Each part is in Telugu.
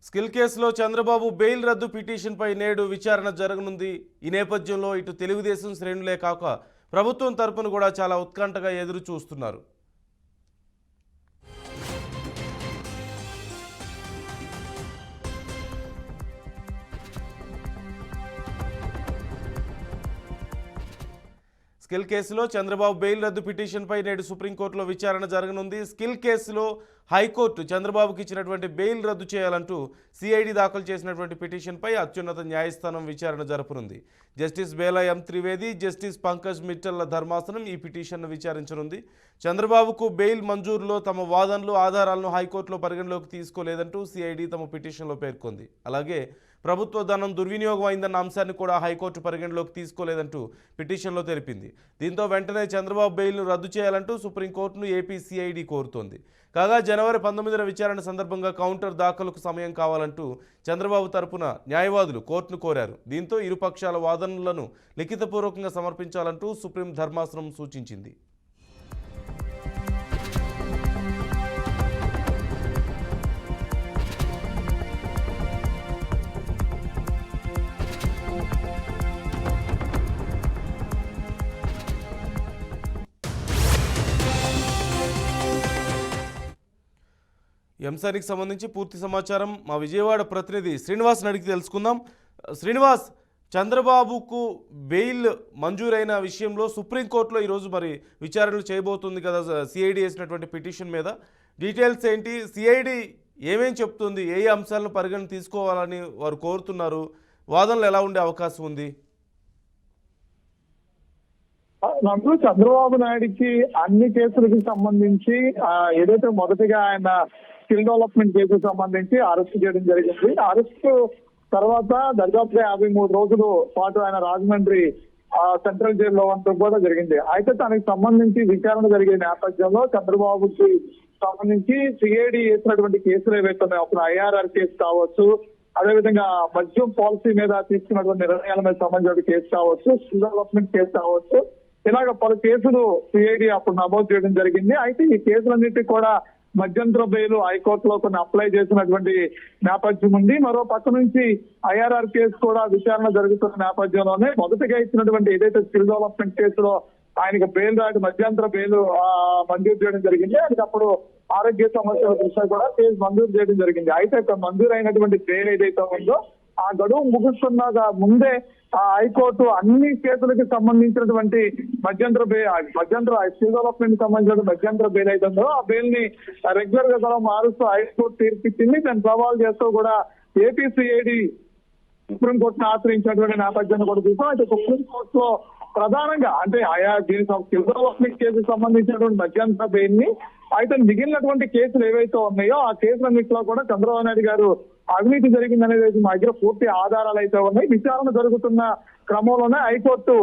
స్కిల్ కేసులో చంద్రబాబు బెయిల్ రద్దు పిటిషన్పై నేడు విచారణ జరగనుంది. ఈ నేపథ్యంలో ఇటు తెలుగుదేశం శ్రేణులే కాక ప్రభుత్వం తరపున కూడా చాలా ఉత్కంఠగా ఎదురు చూస్తున్నారు. స్కిల్ కేసులో చంద్రబాబు బెయిల్ రద్దు పిటిషన్పై నేడు సుప్రీంకోర్టులో విచారణ జరగనుంది. స్కిల్ కేసులో హైకోర్టు చంద్రబాబుకి ఇచ్చినటువంటి బెయిల్ రద్దు చేయాలంటూ సిఐడి దాఖలు చేసినటువంటి పిటిషన్పై అత్యున్నత న్యాయస్థానం విచారణ జరపనుంది. జస్టిస్ బేలా ఎం త్రివేది, జస్టిస్ పంకజ్ మిట్టల్ల ధర్మాసనం ఈ పిటిషన్ను విచారించనుంది. చంద్రబాబుకు బెయిల్ మంజూరులో తమ వాదనలు, ఆధారాలను హైకోర్టులో పరిగణలోకి తీసుకోలేదంటూ సిఐడి తమ పిటిషన్లో పేర్కొంది. అలాగే ప్రభుత్వ ధనం దుర్వినియోగం అయిందన్న అంశాన్ని కూడా హైకోర్టు పరిగణలోకి తీసుకోలేదంటూ పిటిషన్లో తెలిపింది. దీంతో వెంటనే చంద్రబాబు బెయిల్ను రద్దు చేయాలంటూ సుప్రీంకోర్టును ఏపీ సిఐడి కోరుతోంది. కాగా జనవరి 19న విచారణ సందర్భంగా కౌంటర్ దాఖలుకు సమయం కావాలంటూ చంద్రబాబు తరపున న్యాయవాదులు కోర్టును కోరారు. దీంతో ఇరుపక్షాల వాదనలను లిఖితపూర్వకంగా సమర్పించాలంటూ సుప్రీం ధర్మాసనం సూచించింది. ఈ అంశానికి సంబంధించి పూర్తి సమాచారం మా విజయవాడ ప్రతినిధి శ్రీనివాస్ అడిగి తెలుసుకుందాం. శ్రీనివాస్, చంద్రబాబుకు బెయిల్ మంజూరైన విషయంలో సుప్రీంకోర్టులో ఈరోజు మరి విచారణలు చేయబోతుంది కదా సిఐడి వేసినటువంటి పిటిషన్ మీద. డీటెయిల్స్ ఏంటి? సిఐడి ఏమేం చెప్తుంది? ఏ అంశాలను పరిగణన తీసుకోవాలని వారు కోరుతున్నారు? వాదనలు ఎలా ఉండే అవకాశం ఉంది? నాకు చంద్రబాబు నాయుడికి అన్ని కేసులకు సంబంధించి ఏదైతే మొదటిగా ఆయన స్కిల్ డెవలప్మెంట్ కేసుకు సంబంధించి అరెస్ట్ చేయడం జరిగింది. అరెస్ట్ తర్వాత దర్యాప్తుగా 53 రోజులు పాటు ఆయన రాజమండ్రి సెంట్రల్ జైల్లో ఉండటం కూడా జరిగింది. అయితే తనకి సంబంధించి విచారణ జరిగే నేపథ్యంలో చంద్రబాబుకి సంబంధించి సిఐడి వేసినటువంటి కేసులు ఏవైతే ఉన్నాయో, అప్పుడు ఐఆర్ఆర్ కేసు కావచ్చు, అదేవిధంగా మద్యం పాలసీ మీద తీసుకున్నటువంటి నిర్ణయాల మీద సంబంధించిన కేసు కావచ్చు, స్కిల్ డెవలప్మెంట్ కేసు కావచ్చు, ఇలాగ పలు కేసులు సిఐడి అప్పుడు నమోదు చేయడం జరిగింది. అయితే ఈ కేసులన్నిటికీ కూడా మధ్యంతర బెయిల్ హైకోర్టులో కొన్ని అప్లై చేసినటువంటి నేపథ్యం ఉంది. మరో పక్క నుంచి ఐఆర్ఆర్ కేసు కూడా విచారణ జరుగుతున్న నేపథ్యంలోనే మొదటిగా ఇచ్చినటువంటి ఏదైతే స్కిల్ డెవలప్మెంట్ కేసులో ఆయనకు బెయిల్ రాటి మధ్యంతర బెయిల్ మంజూరు చేయడం జరిగింది. అది అప్పుడు ఆరోగ్య సమస్యల దృష్ట్యా కూడా కేసు మంజూరు చేయడం జరిగింది. అయితే మంజూరు అయినటువంటి బెయిల్ ఏదైతే ఉందో ఆ గడువు ముగుస్తున్న ముందే హైకోర్టు అన్ని కేసులకి సంబంధించినటువంటి మధ్యంతర స్కిల్ డెవలప్మెంట్ సంబంధించిన మధ్యంతర బెయిల్ అవుతుందో ఆ బెయిల్ ని రెగ్యులర్ గా కూడా మారుస్తూ హైకోర్టు తీర్పిచ్చింది. దాన్ని సవాల్ చేస్తూ కూడా ఏపీ సిఐడి సుప్రీంకోర్టును ఆశ్రయించినటువంటి నేపథ్యాన్ని కూడా చూసాం. అయితే సుప్రీంకోర్టులో ప్రధానంగా అంటే దీనికి స్కిల్ డెవలప్మెంట్ కేసుకు సంబంధించినటువంటి మధ్యంతర బెయిల్ ని అయితే మిగిలినటువంటి కేసులు ఏవైతే ఉన్నాయో ఆ కేసులన్నింటిలో కూడా చంద్రబాబు నాయుడు గారు అవినీతి జరిగిందనేది మా దగ్గర పూర్తి ఆధారాలు అయితే ఉన్నాయి. విచారణ జరుగుతున్న క్రమంలోనే హైకోర్టు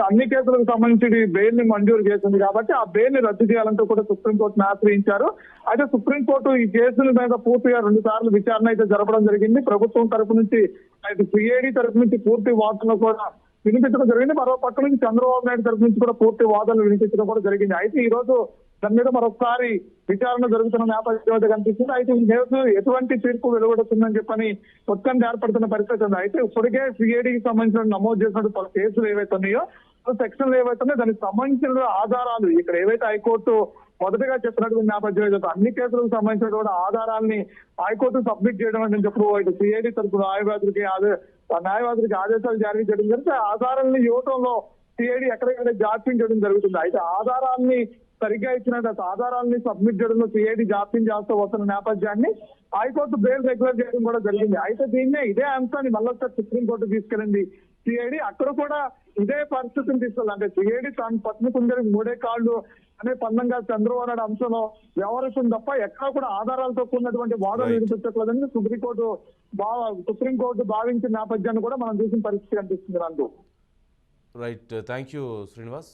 అన్ని కేసులకు సంబంధించి బెయిల్ ని మంజూరు చేసింది. కాబట్టి ఆ బెయిల్ ని రద్దు చేయాలంటూ కూడా సుప్రీంకోర్టును ఆశ్రయించారు. అయితే సుప్రీంకోర్టు ఈ కేసుల మీద పూర్తిగా 2 సార్లు విచారణ అయితే జరపడం జరిగింది. ప్రభుత్వం తరపు నుంచి అయితే సిఐడి తరపు నుంచి పూర్తి వాదనలు కూడా వినిపించడం జరిగింది. మరో పక్క నుంచి చంద్రబాబు నాయుడు తరపు నుంచి కూడా పూర్తి వాదనలు వినిపించడం కూడా జరిగింది. అయితే ఈ రోజు దాని మీద మరొకసారి విచారణ జరుగుతున్న నేపథ్యం కనిపిస్తుంది. అయితే ఈ రోజు ఎటువంటి తీర్పు వెలువడుతుందని చెప్పని ఉత్కంఠ ఏర్పడుతున్న పరిస్థితి ఉంది. అయితే ఇప్పటికే సిఐడికి సంబంధించిన నమోదు చేసినటువంటి పలు కేసులు ఏవైతే ఉన్నాయో, సెక్షన్లు ఏవైతే ఉన్నాయో దానికి సంబంధించిన ఆధారాలు ఇక్కడ ఏవైతే హైకోర్టు మొదటగా చెప్పినటువంటి నేపథ్యం ఏదైతే అన్ని కేసులకు సంబంధించినటువంటి ఆధారాలని హైకోర్టు సబ్మిట్ చేయడం అని చెప్పు ఇటు సిఐడి తరపు న్యాయవాదులకి ఆదేశాలు జారీ చేయడం జరిగితే ఆధారాలను ఇవ్వటంలో సిఐడి ఎక్కడెక్కడ జాప్యం చేయడం జరుగుతుంది. అయితే ఆధారాలని సరిగ్గా ఇచ్చినట్టు ఆధారాలని సబ్మిట్ చేయడంలో సిఐడి జాప్యం చేస్తూ వస్తున్న నేపథ్యాన్ని హైకోర్టు బెయిల్ రెగ్యులర్ చేయడం కూడా జరిగింది. అయితే ఇదే అంశాన్ని మళ్ళొకసారి సుప్రీంకోర్టు తీసుకెళ్ళింది సిఐడి. అక్కడ కూడా ఇదే పరిస్థితిని తీసుకెళ్ళి అంటే సిఐడి తాను పట్టుకుందరికి 3 కాళ్ళు అనే పందంగా చంద్రబాబు నాయుడు అంశంలో వ్యవహరిస్తుంది తప్ప ఎక్కడా కూడా ఆధారాలతో కూడినటువంటి వాదనలు వినిపించట్లేదని సుప్రీంకోర్టు భావించిన నేపథ్యాన్ని కూడా మనం చూసిన పరిస్థితి కనిపిస్తుంది. నాకు రైట్, థ్యాంక్ యూ శ్రీనివాస్.